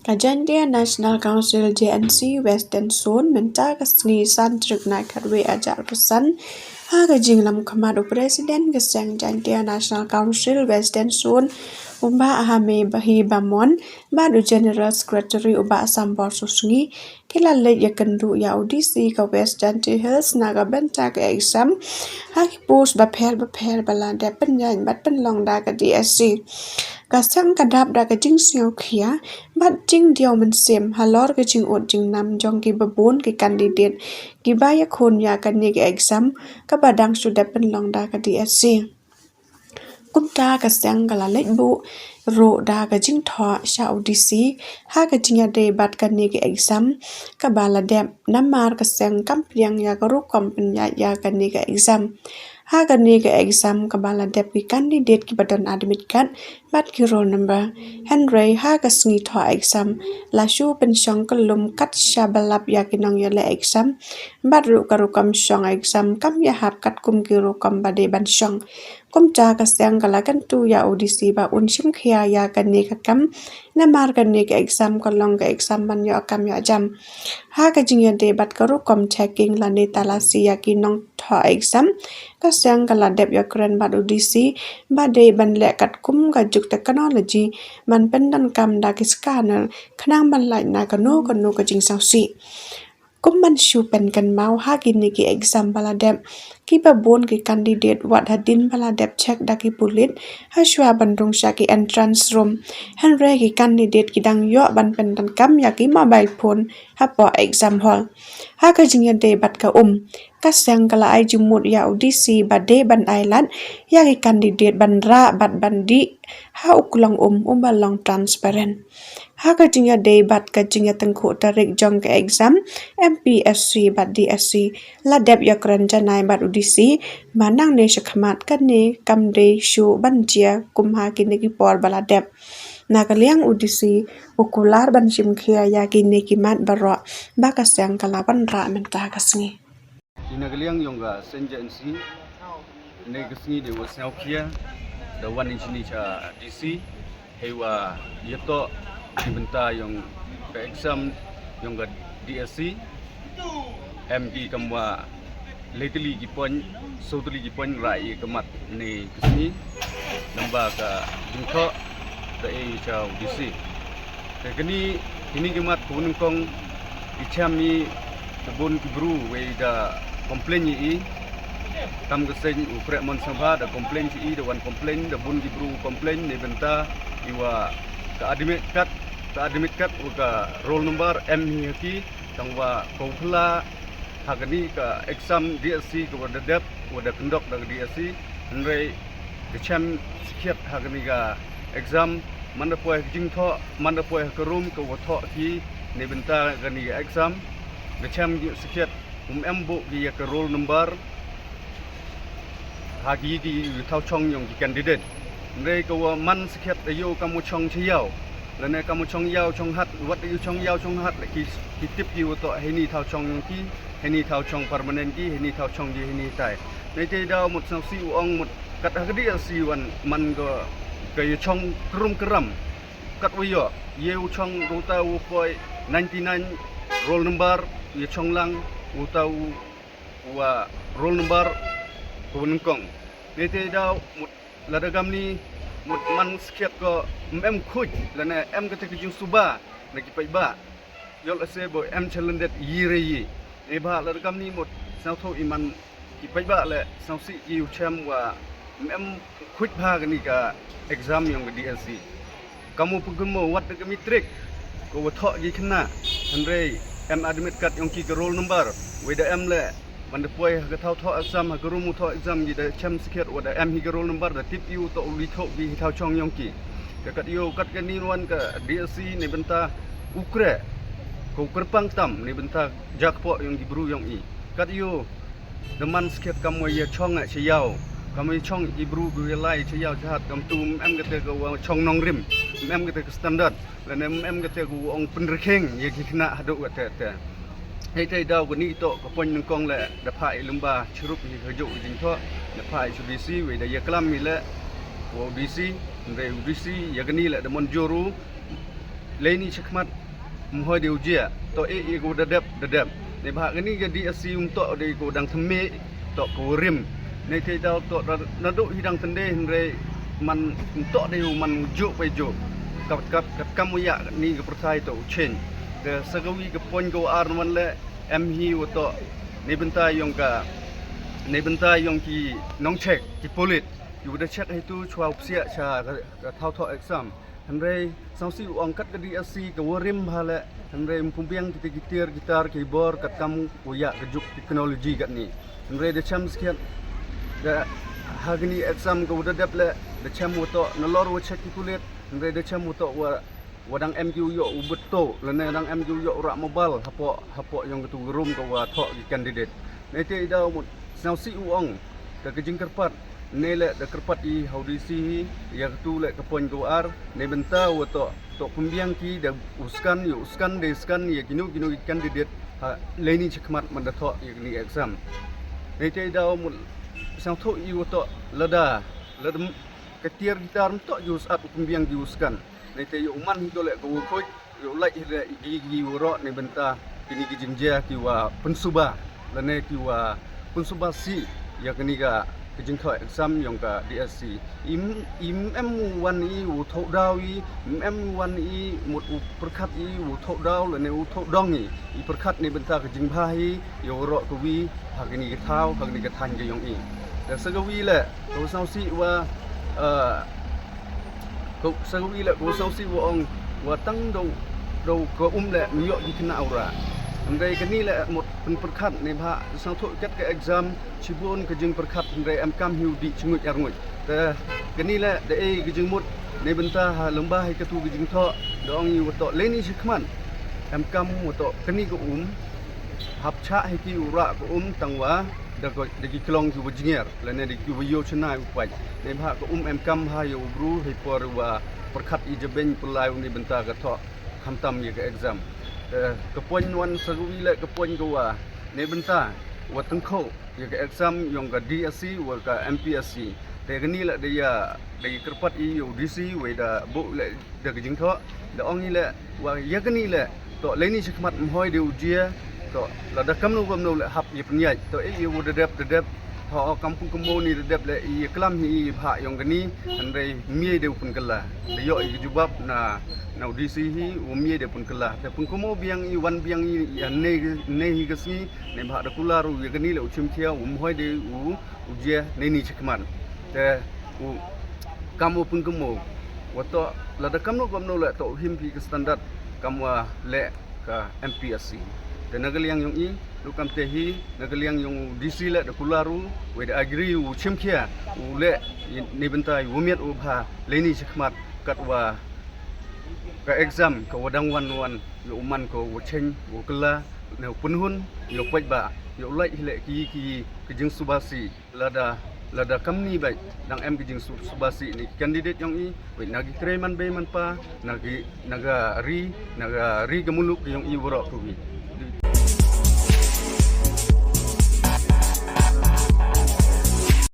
Kajandia National Council JNC Western Zone Menta Kasngi Santrik Naikadwe Ajar Pesan Haga Jinglam Kamadu President Gesang Jandia National Council Western Zone Umba Ahame Bahi Bamon Badu General Secretary Uba Sambor Susngi Kila Lek Yakendu Ya Audisi Ka Western Hills Naga Benta Ka Exam Haki Pus Bapel Balanda Penyan Bat Penlong Da Ka DSC Kasang kadap da ka jing siao khia bat jing dio man sem halor ka jing ot jing nam jong ki babon ki candidate ki baya khon ya kan ni exam ka badang sudah penlong da ka DSC kumta ka sang kala lekbu ro da ka jing tho sha audisi ha ka jing ya de bat kan ni exam ka bala dep namar ka sang kampiang ya ka ru kompen ya kan ni exam Haga niga exam kabala dep ki candidate ki badan admit card bat ki roll number Henry haga sngi tho exam la shu pen shong kalum kat shabalap ya ki nong yale exam bat ru kam shong exam kam ya hap kat kum ki ru kam bade ban shong kum cha ka sang kala kan tu ya audisi ba un shim khia ya kan ni ka kam na mar kan ni ka exam ka long ka exam ban ya kam ya jam haga jing ya de bat ka ru kam checking la ne talasi ya ki nong tho exam Kasang kala dep ya keren bad audisi bade ban lek kat kum ka juk technology man pendan kam da ki scanner khnang ban lai na ka no ka jing sau si kum man shu pen kan mau ha ki ni ki exam bala dep ki ba bon ki candidate wat hadin bala dep check da ki pulit ha shwa ban rong sha ki entrance room henry ki candidate ki dang yo ban pendan kam ya ki mobile phone ha po exam hall ha ka jing ya de bat ka Kasang kala ay jumut ya audisi bade ban island ya ki candidate ban ra bat bandi ha ukulang umbalong transparent ha ka jingya day bat ka jingya tengku tarik jong ka exam MPSC bat DSC la dep ya kran janai bat audisi manang ne shakhamat kan ne kamde shu banjia kumha ki ne ki por bala dep Nakaliang audisi ukular ban shim khia ya ki ne ki mat baro ba kasang kala ban ra menta kasngi Inagaliang yung senjensi negasni de wasnau kia the one inchini cha DC hewa yato dibenta yung exam yung DSC MD kamwa lately gipon sotuli gipon rai kamat ne kasni namba ka dingko the a cha DC kani ini kamat kunung kong ichami tabun kibru we da complain yi tam geseng upre mon sabha da complain yi da one complain da bun gibru complain ne benta iwa ka admit kat ka roll number m hi tangwa kopla hagani ka exam DSC ko da dep wada conduct da DSC nre the cham sikiat hagani ga exam manda poe jingtho manda poe ka room ko watho ki ne benta gani exam the cham sikiat embo gi ka roll number hagi gi thau chong yong gi candidate nei ko man sikhet ayo kamu chong chiao lane kamu chong yao chong hat wat yu chong yao chong hat ki tip gi to heni thau chong yong ki heni thau chong permanent ki heni thau chong gi heni tai nei te da mut sang si ong mut kat hagdi si wan man go kai chong krum kram kat yo yeu chong ruta u poi 99 roll number ye chong lang utau wa roll number kunung kong nete daw mut ladagam ni mut man sket ko em khuj lana em ka te jing suba nagi pai ba yol ase bo em challendet yire yi e ba ladagam ni mut sao tho iman ki pai ba le sao si yu chem wa em khuj ba ni ka exam yong DSC kamu pugum mo wat ka mitrik ko wa tho gi khna andre em admit kat yong ki roll number weda em le man poi ka thau tho exam ha rumu tho exam gi da chem siket weda em hi roll number da tip yu to li tho gi thau chong yong ki ka kat yu kat ka ni wan ka DSC ne benta ukre ko kerpang tam ne benta jakpo yong gi bru yong i kat yu the man siket kam wa ye chong a chiyao kam chong gi bru gi lai chiyao jahat kam tum em ka te ko chong nong rim em ka te standard lan em ka te ko ong penrekheng ye ki khna hadu ka te hei tai daw ko ni to ko pon nung kong le da phai lumba chrup ni hojo jing tho da phai su DC we da ye klam mi le wo DC re DC ye gani le da mon joru leni chakmat mhoi de ujia to e go dadap ne bha ni ga DSC to de go dang thme to ko rim ne te dau to na do hidang tende hre man to de man ju pe ju kat kamuya ni ga perthai to chen de sagawi ga pon go ar man le em hi wo to ne benta yong ki nong check ki polit yu da check hai tu chwa upsia cha ga thau tho exam hre sau si ong kat ga DSC ga worim bhala hre pumpiang gitar keyboard kat kam uya ga juk teknologi gat ni hre de cham skiat da hagni exam ga uda deple de cham to na lor wo check ki kulit hre de cham to wadang MQ yo ubeto lene dang MQ yo ra mobile hapo yang tu rum ka wa tho ki candidate nete da mo sau si uong ka jing kerpat nele da kerpat I haudisi ya tu le ka pon go ar ne benta wo to pembiang ki da uskan ya ginu candidate leni chakmat man da tho ni exam nete da mo sau tho I wo to lada ketiar gitar to jus at pembiang di uskan nete yo man hi dole ko khoi yo lai gi woro ne benta kini gi jinja ki wa pensuba lane ki wa pensuba si ya kini ga kijing kho exam yong ka DSC im M1 I u tho daw I M1 I mut u perkhat I u tho daw lane u tho dong I perkhat ne benta kijing bhai yo ro ko wi ha kini ga thau ha kini ga than ga yong I da sagawi le ko sau si wa ko sagawi le ko sau si wo ong wa tang do ko le yo gi kena aura andai kani le một perkhat ne bha sau tho ket ka exam chibun ka jing perkhat andai am kam hiu di chungut arngut ta kani le de e gi jing mut ne benta ha lomba hai ka tu gi jing tho dong yu to leni shikman am kam wo to kani ko hap cha hai ki ura ko tangwa da ko de gi klong ki wjinger le ne de gi yo chna upai ne bha ko am kam ha yo bru hai por wa perkhat I jeben pulai ni benta ka tho khamtam ye ka exam ke poin wan sagawi le ke poin ko wa ne benta wa tangkho ye ka exam yong ka DSC wa ka MPSC te gani le de ya de kerpat I UDC we da bu le de jing tho de ong ni le wa ye gani le to leni chakmat mhoi de ujia to la da kam no le hap ye pnyai to e ye wo de dep tho kampung kemo ni de dep le ye klam hi bha yong gani andai mie de pun kala de yo I jubab na UDC hi umie de pun kala te pun komo biang I wan biang I ne hi gasni ne bha da kularu ye gani le uchim thia hoi de ujia ne ni chakman te kamu pun komo wato la da kamno le to him pi standard kamwa le ka MPSC te nagaliang yong I lukam te hi nagaliang yong DC le da kularu we da agri uchim khia le ne bentai umiat ubha leni chakmat katwa ka exam ka wadang wan yo man ko wochen wo kala ne punhun yo paj ba yo lai le ki jing subasi lada kamni bai dang em ki jing subasi ni candidate yong I we nagi kreman be man pa naga ri gamuluk yong I woro ko wi